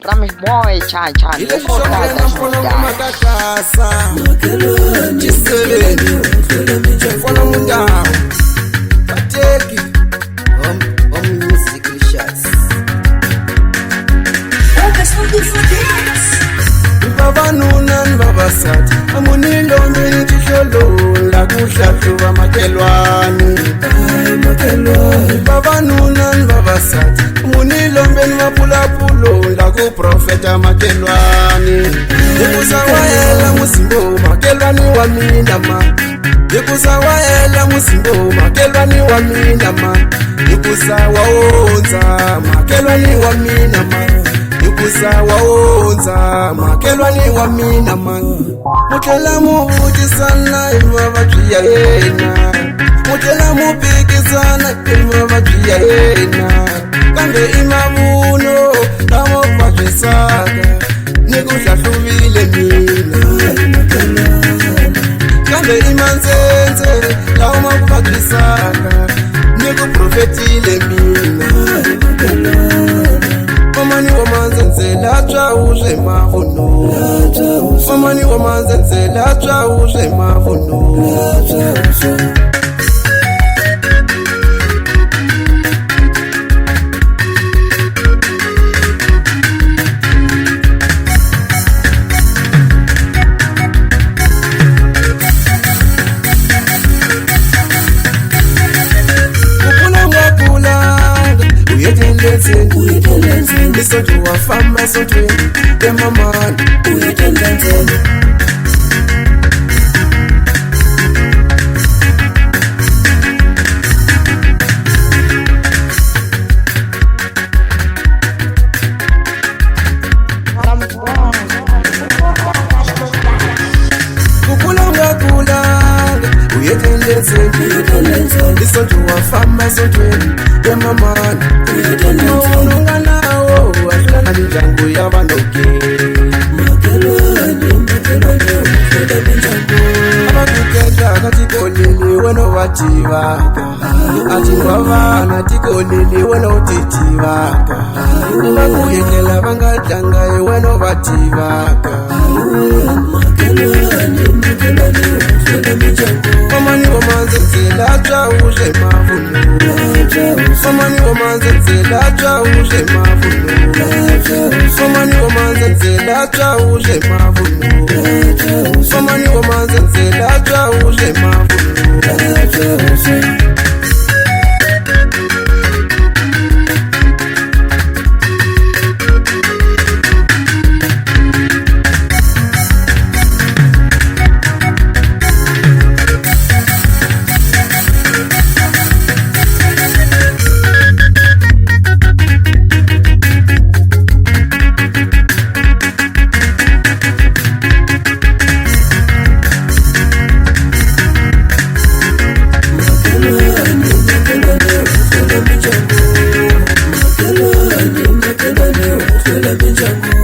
Ramos boy chan Babanunan babasati amunilo mbini tisholo la kushatuba makelwani Babanunan babasati amunilo mbini mapulapulo la kuprofeta makelwani Yekusawaela musimbo makelwani wa minama Yekusawaela musimbo makelwani wa minama Yekusawaonza makelwani wa minama Yekusawaonza makelwani wa minama Mutela mubuji sana ilwa bakia yena Mutela mupiki sana ilwa bakia yena Kambe imabuno kamo pakisaka Nikushashuvile mina Kambe mandzendze kamo pakisaka Nikuprofetile mina Mamani wa mandzendze latwa uze mavuno Mamani wa mandzendze latwa uze mavuno Isoju wa fama soju ya mamani uyetendenzeni Kukulanga uyetendenzeni Isoju wa fama soju ya mamani uyetendenzeni Jangu ya bandoke Abakukenda katikolele weno wativaka Atingwavana tikolele weno titivaka Bakuyekela bangajangaye weno wativaka Mamani wa mandzendze latwa uze mavuno Mamani wa mandzendze latwa uze mavuno Mamani wa mandzendze latwa uze mavuno Mamani wa mandzendze latwa uze mavuno Jungle